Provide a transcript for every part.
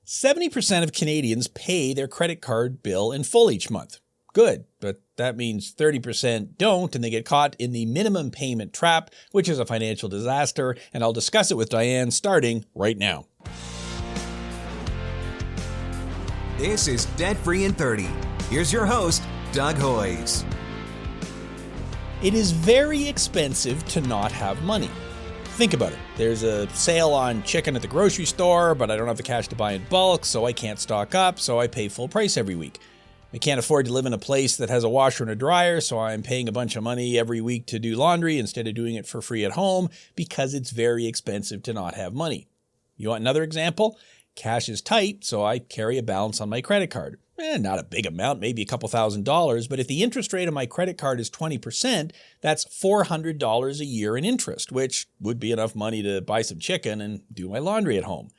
70% of Canadians pay their credit card bill in full each month. Good, but that means 30% don't, and they get caught in the minimum payment trap, which is a financial disaster, and I'll discuss it with Diane starting right now. This is Debt Free in 30. Here's your host, Doug Hoyes. It is very expensive to not have money. Think about it. There's a sale on chicken at the grocery store, but I don't have the cash to buy in bulk, so I can't stock up, so I pay full price every week. I can't afford to live in a place that has a washer and a dryer, so I'm paying a bunch of money every week to do laundry instead of doing it for free at home because it's very expensive to not have money. You want another example? Cash is tight, so I carry a balance on my credit card. Not a big amount, maybe a couple $1,000s, but if the interest rate on my credit card is 20%, that's $400 a year in interest, which would be enough money to buy some chicken and do my laundry at home.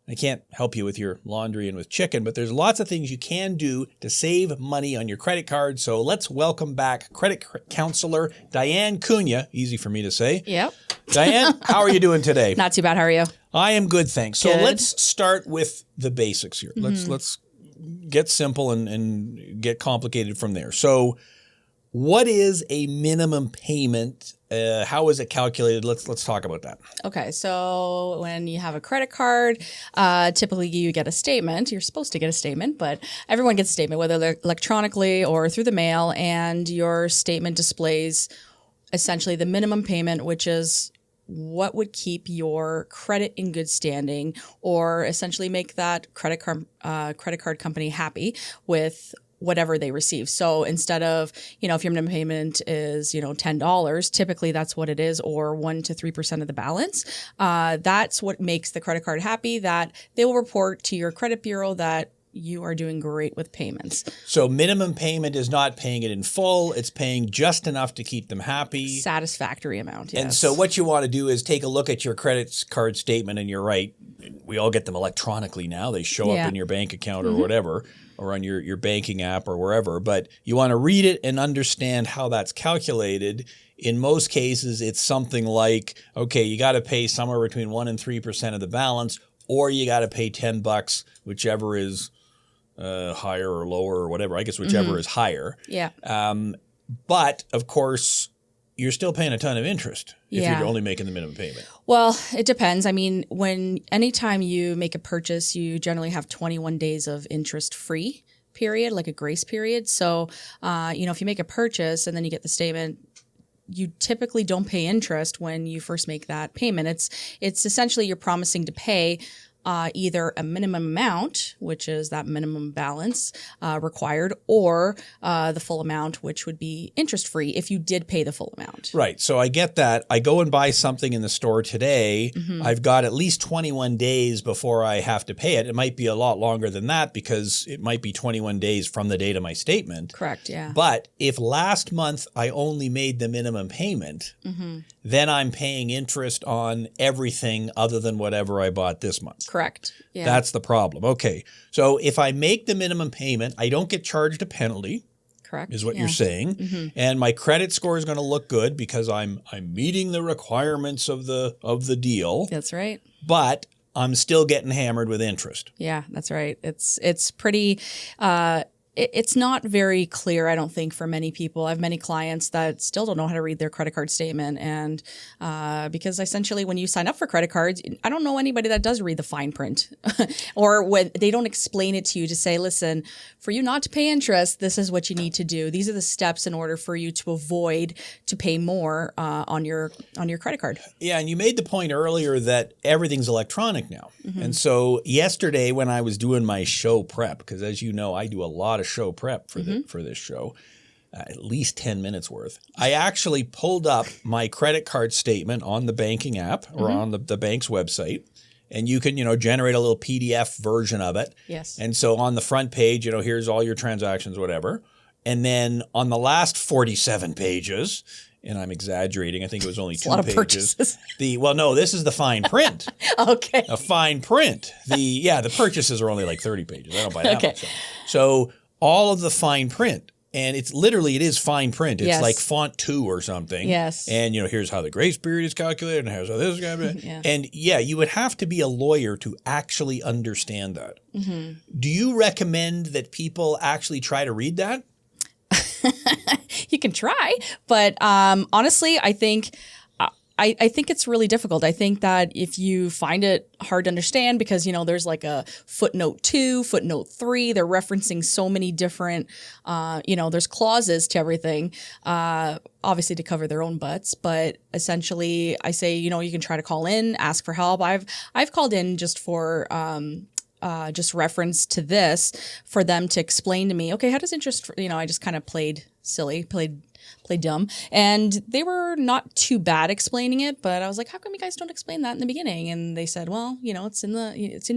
I can't help you with your laundry and with chicken, but there's lots of things you can do to save money on your credit card. So let's welcome back credit counselor Diane Cunha. Easy for me to say. Yep. Diane, how are you doing today? Not too bad. How are you? I am good, thanks. So Good. let's start with the basics here. Let's get simple and get complicated from there. So what is a minimum payment? How is it calculated? Let's talk about that. Okay, so when you have a credit card, typically you get a statement. You're supposed to get a statement, but everyone gets a statement, whether electronically or through the mail, and your statement displays essentially the minimum payment, which is what would keep your credit in good standing, or essentially make that credit card company happy with whatever they receive. So instead of, if your minimum payment is, $10, typically that's what it is, or 1 to 3% of the balance. That's what makes the credit card happy, that they will report to your credit bureau that you are doing great with payments. So minimum payment is not paying it in full. It's paying just enough to keep them happy. Satisfactory amount, yes. And so what you want to do is take a look at your credit card statement, and you're right. We all get them electronically now. They show up in your bank account or whatever, or on your banking app or wherever. But you want to read it and understand how that's calculated. In most cases, it's something like, okay, you got to pay somewhere between 1 and 3% of the balance, or you got to pay $10, whichever is higher or lower or whatever. I guess whichever is higher. Yeah. But of course, you're still paying a ton of interest if you're only making the minimum payment. Well, it depends. I mean, anytime you make a purchase, you generally have 21 days of interest-free period, like a grace period. So, if you make a purchase and then you get the statement, you typically don't pay interest when you first make that payment. It's essentially you're promising to pay either a minimum amount, which is that minimum balance required, or the full amount, which would be interest-free if you did pay the full amount. Right. So I get that. I go and buy something in the store today. I've got at least 21 days before I have to pay it. It might be a lot longer than that because it might be 21 days from the date of my statement. Correct, yeah. But if last month I only made the minimum payment, then I'm paying interest on everything other than whatever I bought this month. Correct. Yeah. That's the problem. Okay. So if I make the minimum payment, I don't get charged a penalty. Correct. Is what you're saying. And my credit score is going to look good because I'm meeting the requirements of the deal. That's right. But I'm still getting hammered with interest. Yeah, that's right. It's pretty it's not very clear, I don't think, for many people. I have many clients that still don't know how to read their credit card statement. And because essentially when you sign up for credit cards, I don't know anybody that does read the fine print or when they don't explain it to you to say, listen, for you not to pay interest, this is what you need to do. These are the steps in order for you to avoid to pay more on your credit card. Yeah, and you made the point earlier that everything's electronic now. And so yesterday when I was doing my show prep, because as you know, I do a lot of show prep for this show, at least 10 minutes worth. I actually pulled up my credit card statement on the banking app or on the bank's website. And you can, generate a little PDF version of it. Yes. And so on the front page, here's all your transactions, whatever. And then on the last 47 pages, and I'm exaggerating, I think it was only 2 a lot pages. Of purchases. No, this is the fine print. Okay. A fine print. The purchases are only like 30 pages. I don't buy that much. So all of the fine print And it's literally, it is fine print. It's Yes. like font 2 or something. Yes. And, here's how the grace period is calculated and here's how this is going to be. Yeah. And you would have to be a lawyer to actually understand that. Mm-hmm. Do you recommend that people actually try to read that? You can try, but honestly, I think it's really difficult. I think that if you find it hard to understand because, there's like a footnote 2, footnote 3, they're referencing so many different, there's clauses to everything, obviously to cover their own butts. But essentially I say, you can try to call in, ask for help. I've called in just for, just reference to this for them to explain to me, okay, how does interest, I just kind of played silly, played dumb. And they were not too bad explaining it, but I was like, how come you guys don't explain that in the beginning? And they said, well, it's in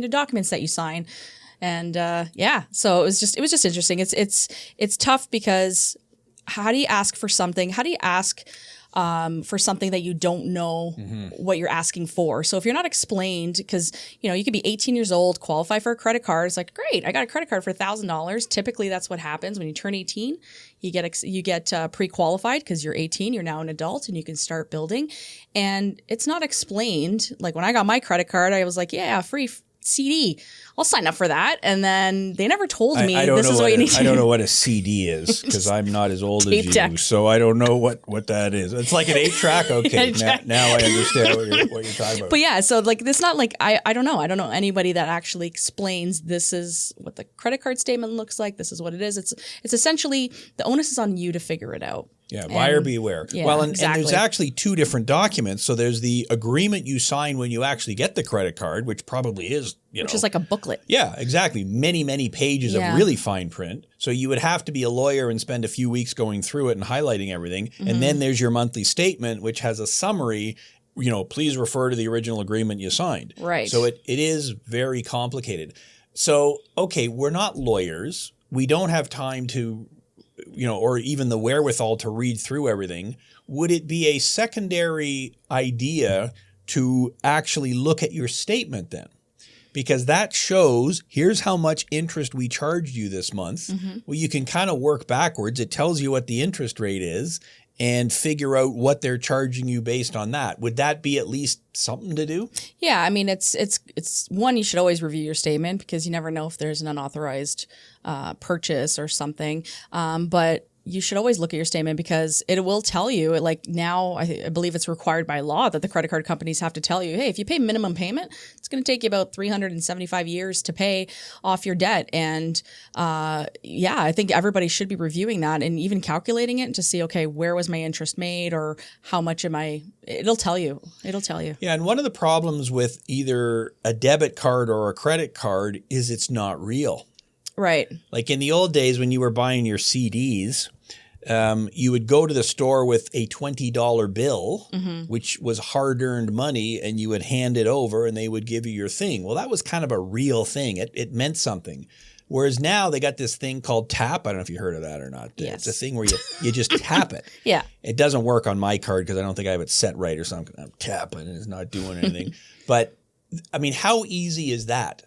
the documents that you sign. And so it was just interesting. It's tough because how do you ask for something? How do you ask for something that you don't know what you're asking for? So if you're not explained, because you could be 18 years old, qualify for a credit card. It's like, great, I got a credit card for $1,000. Typically, that's what happens when you turn 18. You get pre-qualified because you're 18. You're now an adult and you can start building. And it's not explained. Like when I got my credit card, I was like, yeah, free CD. I'll sign up for that. And then they never told me this is what you need to do. I don't know what a CD is because I'm not as old as you. deck. So I don't know what that is. It's like an 8-track. Okay, now I understand what you're talking about. But yeah, so like it's not like I don't know. I don't know anybody that actually explains this is what the credit card statement looks like. This is what it is. It's essentially the onus is on you to figure it out. Yeah, buyer beware. Yeah, well, and exactly. there's actually 2 different documents. So there's the agreement you sign when you actually get the credit card, which probably is, which is like a booklet. Yeah, exactly. Many, many pages of really fine print. So you would have to be a lawyer and spend a few weeks going through it and highlighting everything. Mm-hmm. And then there's your monthly statement, which has a summary. Please refer to the original agreement you signed. Right. So it is very complicated. So, okay, we're not lawyers. We don't have time to or even the wherewithal to read through everything. Would it be a secondary idea to actually look at your statement then? Because that shows, here's how much interest we charged you this month. Mm-hmm. Well, you can kind of work backwards. It tells you what the interest rate is and figure out what they're charging you based on that. Would that be at least something to do? Yeah, I mean, it's one, you should always review your statement because you never know if there's an unauthorized purchase or something. But you should always look at your statement because it will tell you, like now I believe it's required by law that the credit card companies have to tell you, hey, if you pay minimum payment, it's going to take you about 375 years to pay off your debt. And I think everybody should be reviewing that and even calculating it to see, okay, where was my interest made or how much it'll tell you. Yeah. And one of the problems with either a debit card or a credit card is it's not real. Right. Like in the old days when you were buying your CDs, you would go to the store with a $20 bill, which was hard-earned money, and you would hand it over and they would give you your thing. Well, that was kind of a real thing. It meant something. Whereas now they got this thing called tap. I don't know if you heard of that or not. Yes. It's a thing where you just tap it. Yeah. It doesn't work on my card because I don't think I have it set right or something. I'm tapping and it's not doing anything. But, I mean, how easy is that?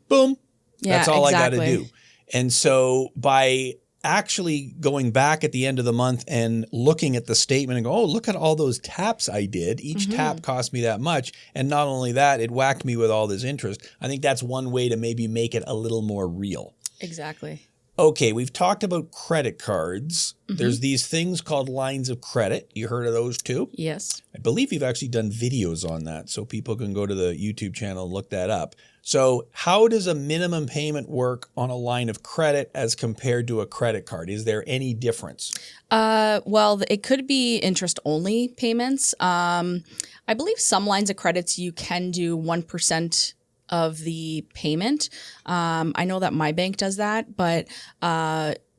Boom. Yeah, that's all exactly. I got to do. And so by actually going back at the end of the month and looking at the statement and go, oh, look at all those taps I did. Each tap cost me that much. And not only that, it whacked me with all this interest. I think that's one way to maybe make it a little more real. Exactly. Okay, we've talked about credit cards. There's these things called lines of credit. You heard of those too? Yes. I believe you've actually done videos on that, so people can go to the YouTube channel and look that up. So how does a minimum payment work on a line of credit as compared to a credit card? Is there any difference? Well, it could be interest-only payments. I believe some lines of credits you can do 1% of the payment. I know that my bank does that, but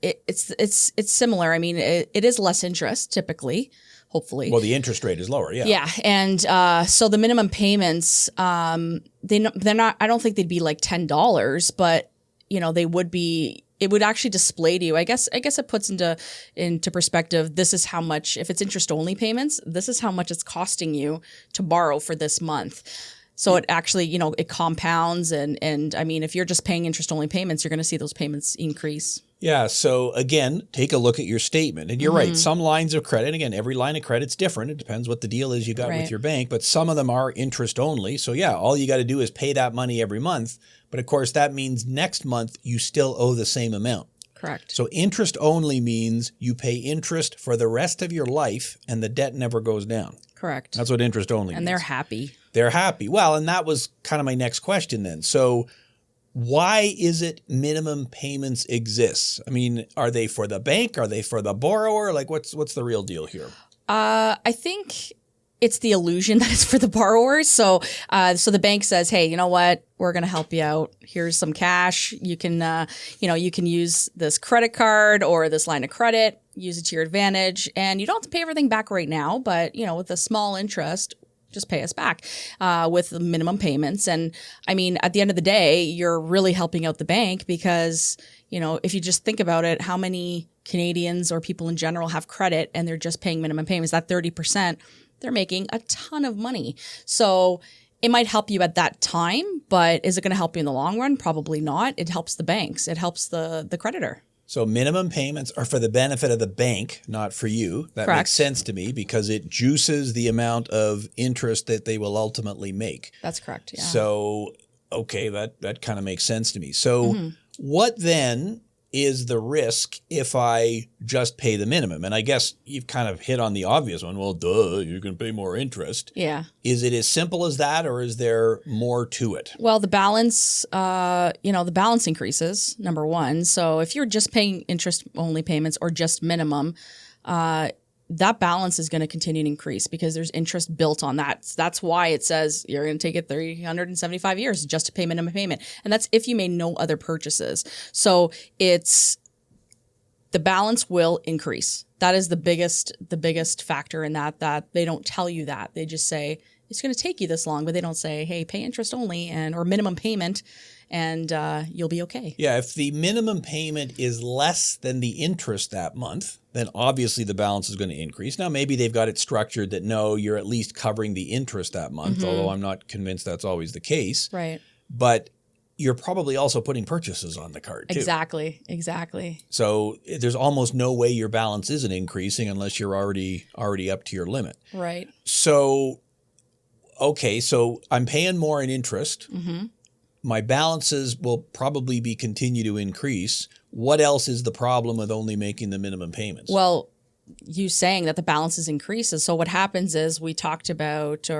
it's similar. I mean, it is less interest typically. Hopefully. Well, the interest rate is lower, yeah. Yeah, and so the minimum payments, they're not. I don't think they'd be like $10, but they would be. It would actually display to you. I guess it puts into perspective. This is how much. If it's interest only payments, this is how much it's costing you to borrow for this month. So it actually, it compounds, and I mean, if you're just paying interest only payments, you're going to see those payments increase. Yeah. So again, take a look at your statement. And you're right. Some lines of credit, again, every line of credit's different. It depends what the deal is you got with your bank, but some of them are interest only. So yeah, all you got to do is pay that money every month. But of course, that means next month you still owe the same amount. Correct. So interest only means you pay interest for the rest of your life and the debt never goes down. Correct. That's what interest only means. And they're happy. They're happy. Well, and that was kind of my next question then. So why is it minimum payments exist? I mean, are they for the bank? Are they for the borrower? Like what's the real deal here? I think it's the illusion that it's for the borrowers. So the bank says, hey, you know what? We're going to help you out. Here's some cash. You can, you can use this credit card or this line of credit, use it to your advantage. And you don't have to pay everything back right now, but, with a small interest, just pay us back with the minimum payments. And I mean, at the end of the day, you're really helping out the bank because, if you just think about it, how many Canadians or people in general have credit and they're just paying minimum payments? That 30%, they're making a ton of money. So it might help you at that time, but is it going to help you in the long run? Probably not. It helps the banks. It helps the creditor. So minimum payments are for the benefit of the bank, not for you. That Correct. makes sense to me because it juices the amount of interest that they will ultimately make. That's correct. Yeah. So, okay, that kind of makes sense to me. So what then is the risk if I just pay the minimum? And I guess you've kind of hit on the obvious one. Well, duh, you can pay more interest. Yeah. Is it as simple as that or is there more to it? Well, the balance, the balance increases, number one. So if you're just paying interest only payments or just minimum, that balance is going to continue to increase because there's interest built on that. So that's why it says you're going to take it 375 years just to pay minimum payment. And that's if you made no other purchases. So the balance will increase. That is the biggest factor in that they don't tell you that. They just say it's going to take you this long, but they don't say, hey, pay interest only or minimum payment and you'll be okay. Yeah, if the minimum payment is less than the interest that month, then obviously the balance is going to increase. Now, maybe they've got it structured that, no, you're at least covering the interest that month, although I'm not convinced that's always the case. Right. But you're probably also putting purchases on the card, too. Exactly. So there's almost no way your balance isn't increasing unless you're already up to your limit. Right. So, okay, so I'm paying more in interest. My balances will probably continue to increase. What else is the problem with only making the minimum payments? Well, you saying that the balances increases. So what happens is we talked about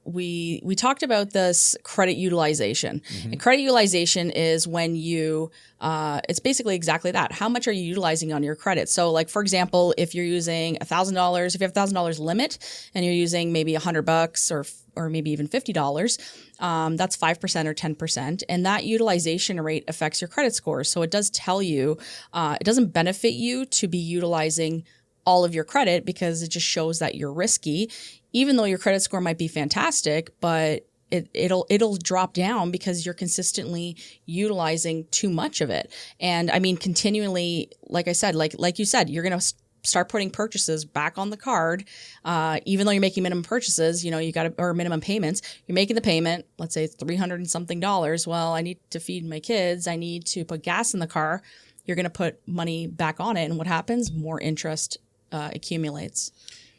we talked about this credit utilization. And credit utilization is when you it's basically exactly that. How much are you utilizing on your credit? So like, for example, if you're using $1,000, if you have $1,000 limit and you're using maybe $100 or maybe even $50, that's 5% or 10%. And that utilization rate affects your credit score. So it does tell you, it doesn't benefit you to be utilizing all of your credit because it just shows that you're risky, even though your credit score might be fantastic, but it'll drop down because you're consistently utilizing too much of it. And I mean, continually, like I said, like you said, you're going to start putting purchases back on the card, even though you're making minimum purchases, or minimum payments, you're making the payment, let's say it's $300 and something. Well, I need to feed my kids. I need to put gas in the car. You're going to put money back on it. And what happens? More interest accumulates.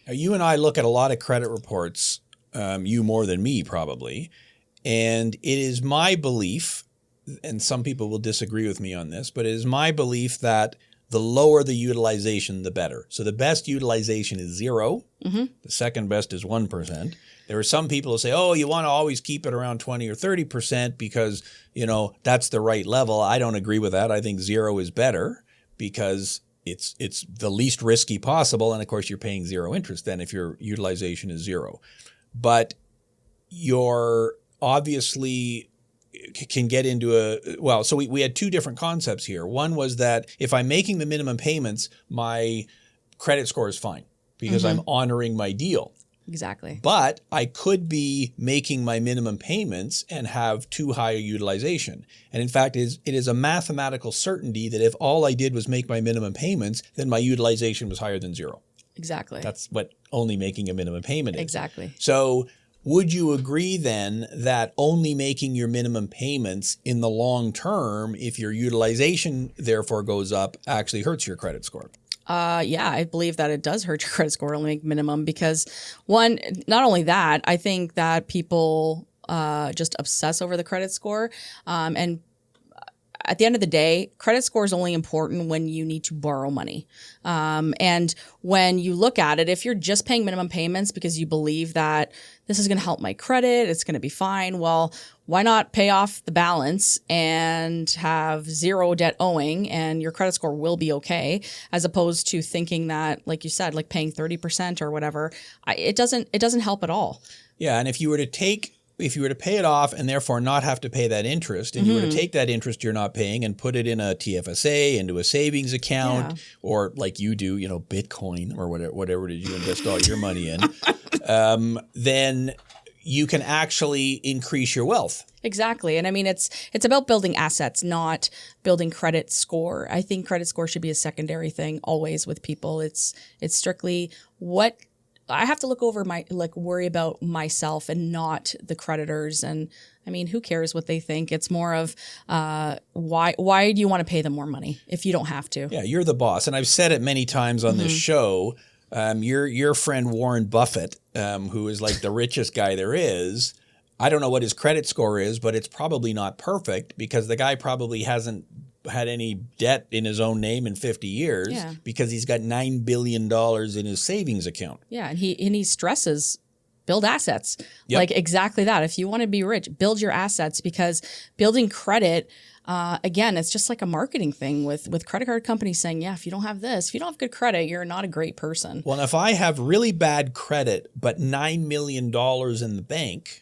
Now, you and I look at a lot of credit reports, you more than me probably, and it is my belief, and some people will disagree with me on this, but it is my belief that the lower the utilization, the better. So the best utilization is 0. The second best is 1%. There are some people who say, oh, you want to always keep it around 20 or 30% because, that's the right level. I don't agree with that. I think 0 is better because it's the least risky possible. And of course, you're paying 0 interest then if your utilization is 0. But you're obviously can get into so we had two different concepts here. One was that if I'm making the minimum payments, my credit score is fine because I'm honoring my deal. Exactly. But I could be making my minimum payments and have too high a utilization. And in fact, it is a mathematical certainty that if all I did was make my minimum payments, then my utilization was higher than 0. Exactly. That's what only making a minimum payment is. Exactly. So would you agree then that only making your minimum payments in the long term, if your utilization therefore goes up, actually hurts your credit score? Yeah, I believe that it does hurt your credit score only minimum because one, not only that, I think that people just obsess over the credit score. And at the end of the day, credit score is only important when you need to borrow money. And when you look at it, if you're just paying minimum payments because you believe that this is going to help my credit, it's going to be fine, well, why not pay off the balance and have zero debt owing and your credit score will be okay, as opposed to thinking that, like you said, like paying 30% or whatever, it doesn't help at all. Yeah, and if you were to pay it off and therefore not have to pay that interest, and you were to take that interest you're not paying and put it in a TFSA, into a savings account, or like you do, Bitcoin or whatever did you invest all your money in, then you can actually increase your wealth. Exactly. And I mean, it's about building assets, not building credit score. I think credit score should be a secondary thing always with people. It's strictly what I have to look over worry about myself and not the creditors. And I mean, who cares what they think? It's more of why do you want to pay them more money if you don't have to? Yeah, you're the boss. And I've said it many times on this show. Your friend Warren Buffett, who is like the richest guy there is, I don't know what his credit score is, but it's probably not perfect because the guy probably hasn't had any debt in his own name in 50 years because he's got $9 billion in his savings account. Yeah, and he stresses build assets. Yep. Like exactly that. If you want to be rich, build your assets, because building credit, again, it's just like a marketing thing with credit card companies saying, yeah, if you don't have this, if you don't have good credit, you're not a great person. Well, if I have really bad credit but $9 million in the bank,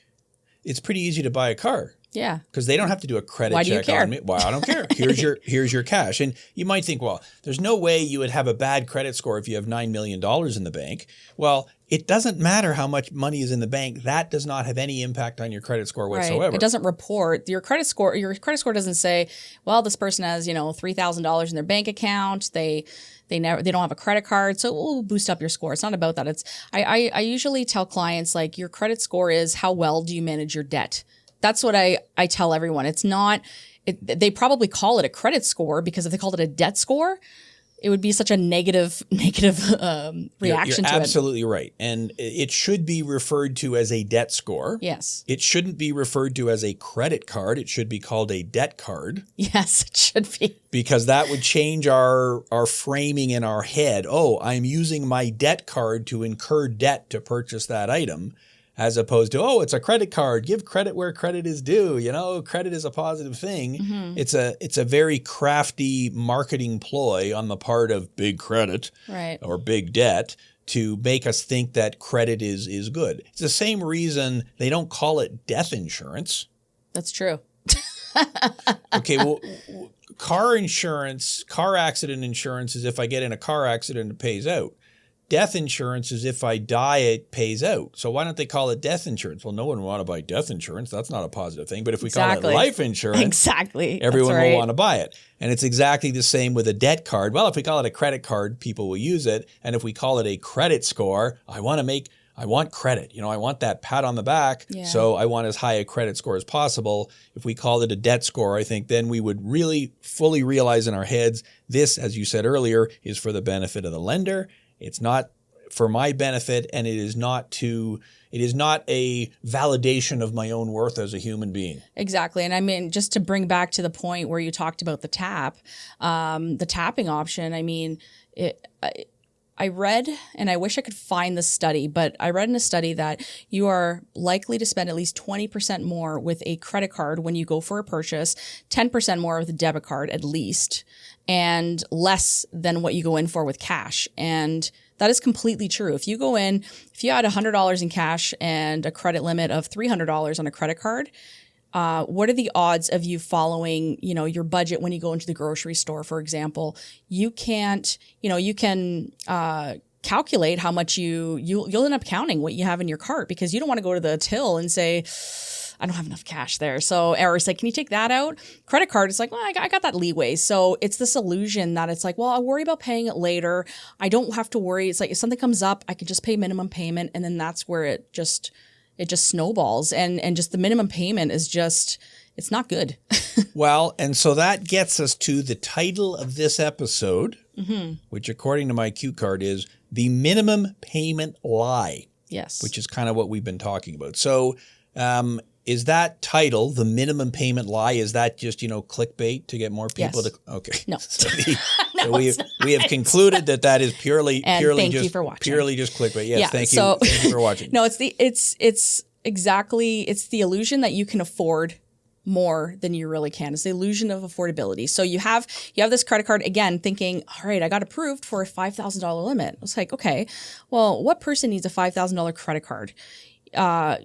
it's pretty easy to buy a car. Yeah. Because they don't have to do a credit Why do you check care? on me. Well, I don't care. Here's your cash. And you might think, well, there's no way you would have a bad credit score if you have $9 million in the bank. Well, it doesn't matter how much money is in the bank. That does not have any impact on your credit score whatsoever. Right. It doesn't report your credit score. Your credit score doesn't say, well, this person has, $3,000 in their bank account. They don't have a credit card, so it will boost up your score. It's not about that. It's I usually tell clients, like, your credit score is how well do you manage your debt. That's what I tell everyone. It's not, they probably call it a credit score, because if they called it a debt score, it would be such a negative reaction you're to it. Absolutely right. And it should be referred to as a debt score. Yes. It shouldn't be referred to as a credit card. It should be called a debt card. Yes, it should be. Because that would change our framing in our head. Oh, I'm using my debt card to incur debt to purchase that item. As opposed to, oh, it's a credit card. Give credit where credit is due. Credit is a positive thing. Mm-hmm. It's a very crafty marketing ploy on the part of big credit, right, or big debt, to make us think that credit is good. It's the same reason they don't call it death insurance. That's true. Okay, well, car accident insurance is if I get in a car accident, it pays out. Death insurance is if I die, it pays out. So why don't they call it death insurance? Well, no one will want to buy death insurance. That's not a positive thing. But if we call it life insurance, everyone will want to buy it. And it's exactly the same with a debt card. Well, if we call it a credit card, people will use it. And if we call it a credit score, I want credit. I want that pat on the back. Yeah. So I want as high a credit score as possible. If we called it a debt score, I think then we would really fully realize in our heads, this, as you said earlier, is for the benefit of the lender. It's not for my benefit, and it is not a validation of my own worth as a human being. Exactly. And I mean, just to bring back to the point where you talked about the tapping option, I mean, I read, and I wish I could find the study, but I read in a study that you are likely to spend at least 20% more with a credit card when you go for a purchase, 10% more with a debit card at least, and less than what you go in for with cash. And that is completely true. If you had $100 in cash and a credit limit of $300 on a credit card, what are the odds of you following, your budget when you go into the grocery store, for example? You can calculate how much you'll end up counting what you have in your cart, because you don't want to go to the till and say, I don't have enough cash there. So, or it's like, can you take that out? Credit card, it's like, well, I got that leeway. So it's this illusion that it's like, well, I'll worry about paying it later. I don't have to worry. It's like if something comes up, I could just pay minimum payment. And then that's where it just it just snowballs, and just the minimum payment is just, it's not good. Well, and so that gets us to the title of this episode, which according to my cue card is The Minimum Payment Lie. Yes. Which is kind of what we've been talking about. So is that title, The Minimum Payment Lie, is that just, clickbait to get more people Yes. to... Okay. No. So, No, we have concluded that is purely thank just you for watching. Purely just clickbait. Yes, Yeah, thank so- you. Thank you for watching. No, it's the illusion that you can afford more than you really can. It's the illusion of affordability. So you have this credit card, again, thinking, all right, I got approved for a $5,000 limit. It's like, okay, well, what person needs a $5,000 credit card? I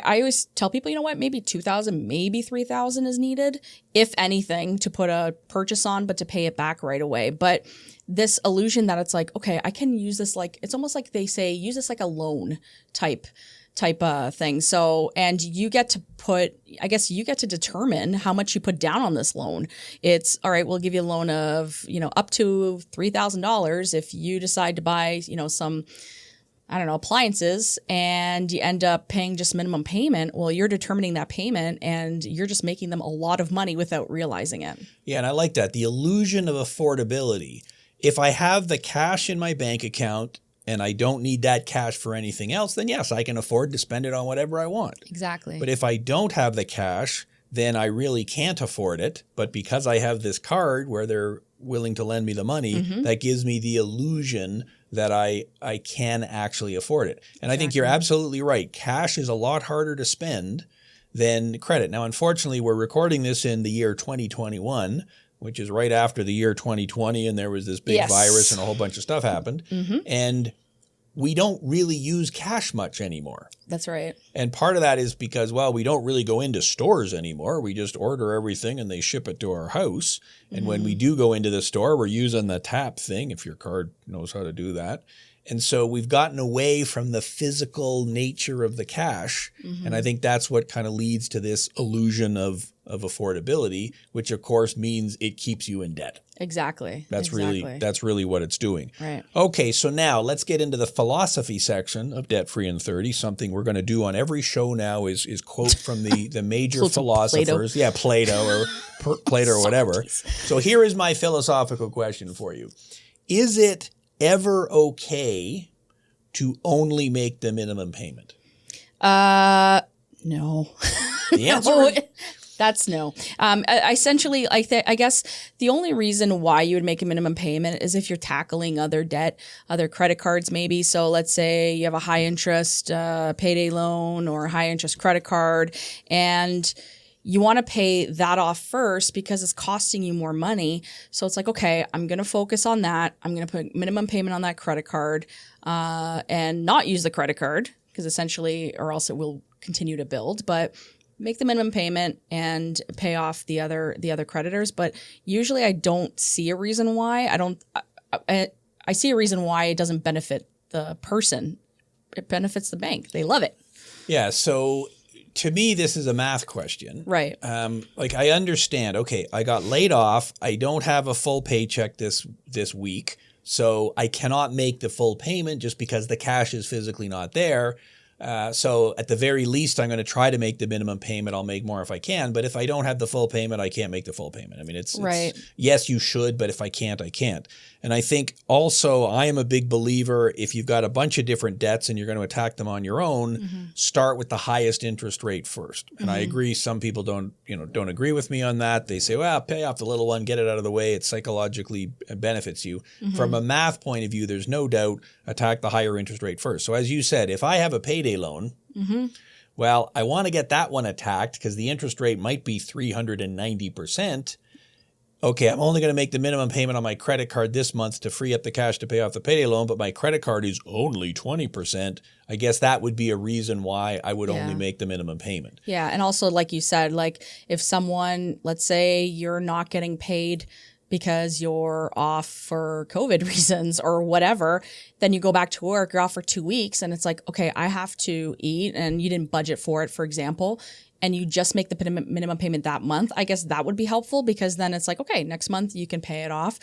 always tell people, you know what, maybe $2,000, maybe $3,000 is needed, if anything, to put a purchase on, but to pay it back right away. But this illusion that it's like, okay, I can use this, like, it's almost like they say, use this like a loan type thing. So, and you get to determine how much you put down on this loan. It's all right, we'll give you a loan of, up to $3,000 if you decide to buy, some, I don't know, appliances, and you end up paying just minimum payment. Well, you're determining that payment and you're just making them a lot of money without realizing it. Yeah, and I like that. The illusion of affordability. If I have the cash in my bank account and I don't need that cash for anything else, then yes, I can afford to spend it on whatever I want. Exactly. But if I don't have the cash, then I really can't afford it. But because I have this card where they're willing to lend me the money, that gives me the illusion that I can actually afford it. And I think you're absolutely right. Cash is a lot harder to spend than credit. Now, unfortunately, we're recording this in the year 2021, which is right after the year 2020, and there was this big virus and a whole bunch of stuff happened. And we don't really use cash much anymore. That's right. And part of that is because, well, we don't really go into stores anymore. We just order everything and they ship it to our house. And when we do go into the store, we're using the tap thing, if your card knows how to do that. And so we've gotten away from the physical nature of the cash. And I think that's what kind of leads to this illusion of affordability, which of course means it keeps you in debt. Exactly. That's really what it's doing. Right. Okay, so now let's get into the philosophy section of Debt Free in 30. Something we're going to do on every show now is quote from the major philosophers. Yeah, Plato or whatever. So here is my philosophical question for you. Is it ever okay to only make the minimum payment? No. The answer No. is That's no. Essentially, I guess the only reason why you would make a minimum payment is if you're tackling other debt, other credit cards maybe. So let's say you have a high interest payday loan or a high interest credit card, and you want to pay that off first because it's costing you more money. So it's like, okay, I'm going to focus on that. I'm going to put minimum payment on that credit card and not use the credit card because essentially, or else it will continue to build. But make the minimum payment and pay off the other creditors. But usually I don't see a reason why. I see a reason why it doesn't benefit the person. It benefits the bank. They love it. Yeah, so to me, this is a math question. Right. Like I understand, okay, I got laid off. I don't have a full paycheck this week. So I cannot make the full payment just because the cash is physically not there. So at the very least, I'm going to try to make the minimum payment. I'll make more if I can. But if I don't have the full payment, I can't make the full payment. I mean, it's yes, you should, but if I can't, I can't. And I think also I am a big believer, if you've got a bunch of different debts and you're going to attack them on your own, start with the highest interest rate first. And I agree, some people don't agree with me on that. They say, well, pay off the little one, get it out of the way. It psychologically benefits you. From a math point of view, there's no doubt attack the higher interest rate first. So as you said, if I have a payday loan, well, I want to get that one attacked because the interest rate might be 390%. Okay, I'm only going to make the minimum payment on my credit card this month to free up the cash to pay off the payday loan, but my credit card is only 20%. I guess that would be a reason why I would only make the minimum payment. Yeah, and also like you said, like if someone, let's say you're not getting paid because you're off for COVID reasons or whatever, then you go back to work, you're off for 2 weeks, and it's like, okay, I have to eat, and you didn't budget for it, for example, and you just make the minimum payment that month. I guess that would be helpful because then it's like, okay, next month you can pay it off.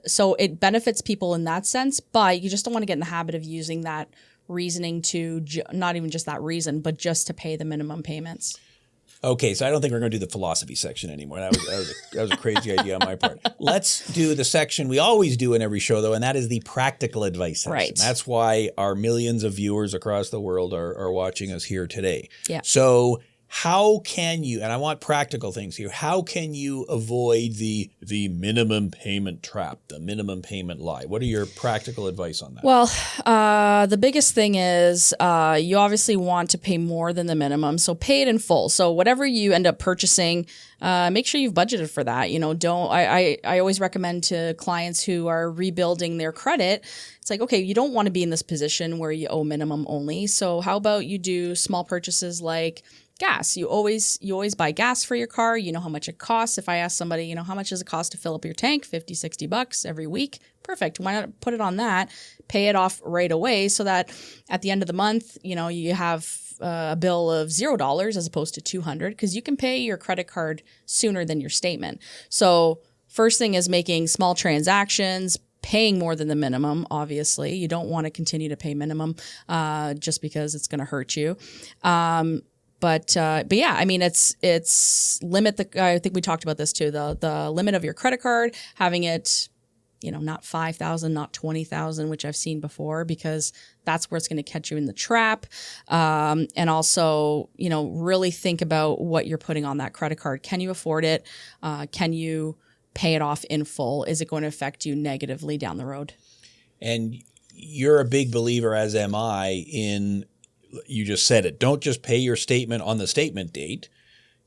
So it benefits people in that sense, but you just don't want to get in the habit of using that reasoning to not even just that reason, but just to pay the minimum payments. Okay, so I don't think we're going to do the philosophy section anymore. That was a crazy idea on my part. Let's do the section we always do in every show, though, and that is the practical advice section. Right. That's why our millions of viewers across the world are watching us here today. Yeah. So how can you, and I want practical things here, how can you avoid the minimum payment trap, the minimum payment lie? What are your practical advice on that? Well, the biggest thing is you obviously want to pay more than the minimum, so pay it in full. So whatever you end up purchasing, make sure you've budgeted for that. I always recommend to clients who are rebuilding their credit, it's like, okay, you don't want to be in this position where you owe minimum only. So how about you do small purchases like gas? You always buy gas for your car. You know how much it costs. If I ask somebody, how much does it cost to fill up your tank? $50-$60 every week. Perfect. Why not put it on that, pay it off right away so that at the end of the month, you have a bill of $0 as opposed to $200 because you can pay your credit card sooner than your statement. So first thing is making small transactions, paying more than the minimum. Obviously, you don't want to continue to pay minimum just because it's going to hurt you. But yeah, I mean, it's limit the, I think we talked about this too, the limit of your credit card, having it, not 5,000, not 20,000, which I've seen before, because that's where it's going to catch you in the trap. And also, really think about what you're putting on that credit card. Can you afford it? Can you pay it off in full? Is it going to affect you negatively down the road? And you're a big believer, as am I, in, you just said it, don't just pay your statement on the statement date.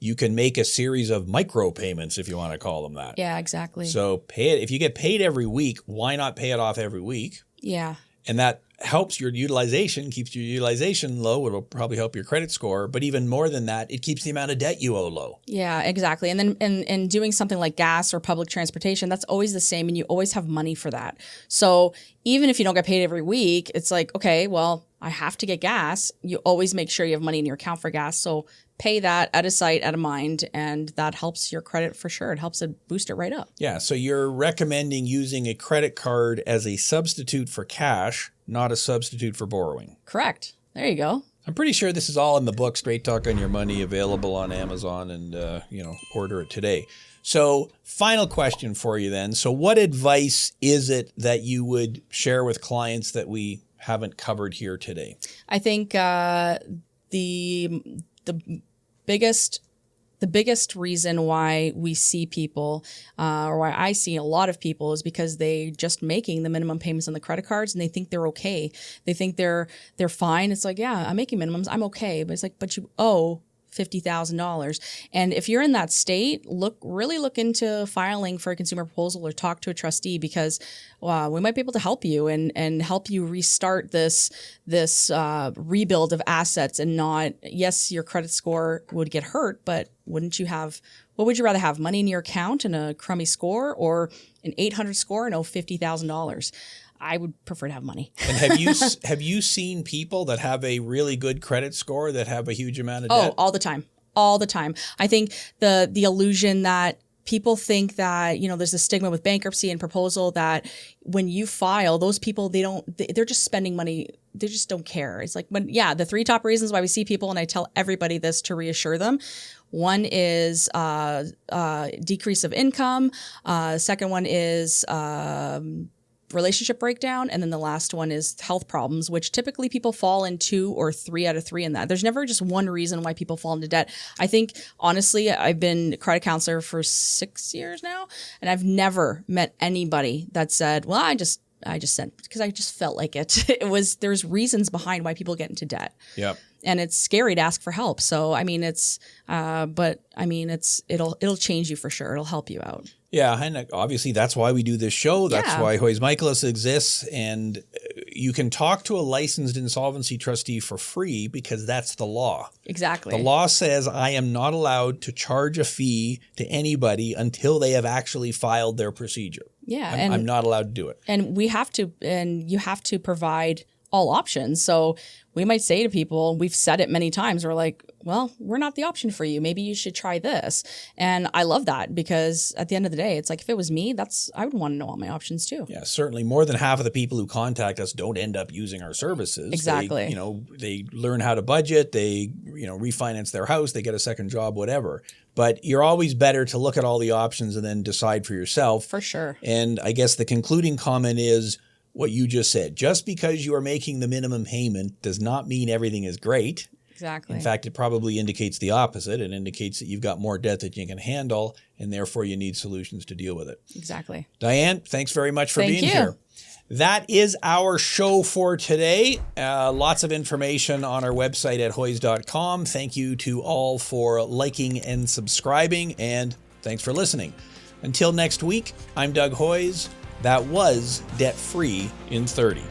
You can make a series of micro payments, if you want to call them that. Yeah, exactly. So pay it. If you get paid every week, why not pay it off every week? Yeah. And that helps your utilization, keeps your utilization low. It'll probably help your credit score. But even more than that, it keeps the amount of debt you owe low. Yeah, exactly. And then and doing something like gas or public transportation, that's always the same. And you always have money for that. So even if you don't get paid every week, it's like, okay, well, I have to get gas. You always make sure you have money in your account for gas. So pay that out of sight, out of mind, and that helps your credit for sure. It helps it boost it right up. Yeah, so you're recommending using a credit card as a substitute for cash, not a substitute for borrowing. Correct. There you go. I'm pretty sure this is all in the book, Straight Talk on Your Money, available on Amazon, and order it today. So final question for you then. So what advice is it that you would share with clients that we haven't covered here today? I think the biggest reason why we see people, or why I see a lot of people, is because they just making the minimum payments on the credit cards and they think they're okay. They think they're fine. It's like, yeah, I'm making minimums, I'm okay. But it's like, but you owe $50,000. And if you're in that state, really look into filing for a consumer proposal or talk to a trustee, because we might be able to help you and help you restart this rebuild of assets, and not, yes, your credit score would get hurt, but what would you rather have, money in your account and a crummy score, or an 800 score and owe $50,000? I would prefer to have money. And have you seen people that have a really good credit score that have a huge amount of debt? Oh, all the time. I think the illusion that people think that, there's a stigma with bankruptcy and proposal that when you file, those people, they're just spending money. They just don't care. It's like, the three top reasons why we see people, and I tell everybody this to reassure them. One is decrease of income. Second one is relationship breakdown. And then the last one is health problems, which typically people fall in 2 or 3 out of 3 in that. There's never just one reason why people fall into debt. I think, honestly, I've been a credit counselor for 6 years now, and I've never met anybody that said, well, I just sent because I just felt like it. There's reasons behind why people get into debt. Yep. And it's scary to ask for help. So, it'll change you for sure. It'll help you out. Yeah, and obviously that's why we do this show. That's why Hoyes Michaelis exists. And you can talk to a licensed insolvency trustee for free, because that's the law. Exactly. The law says I am not allowed to charge a fee to anybody until they have actually filed their procedure. Yeah. I'm not allowed to do it. And you have to provide all options. So we might say to people, we've said it many times, we're like, well, we're not the option for you. Maybe you should try this. And I love that, because at the end of the day, it's like, if it was me, I would want to know all my options too. Yeah, certainly more than half of the people who contact us don't end up using our services. Exactly. They learn how to budget, they, refinance their house, they get a second job, whatever. But you're always better to look at all the options and then decide for yourself. For sure. And I guess the concluding comment is what you just said. Just because you are making the minimum payment does not mean everything is great. Exactly. In fact, it probably indicates the opposite. It indicates that you've got more debt that you can handle, and therefore you need solutions to deal with it. Exactly. Diane, thanks very much for being you. here. That is our show for today. Lots of information on our website at hoys.com. Thank you to all for liking and subscribing, and thanks for listening. Until next week, I'm Doug Hoys. That was Debt Free in 30.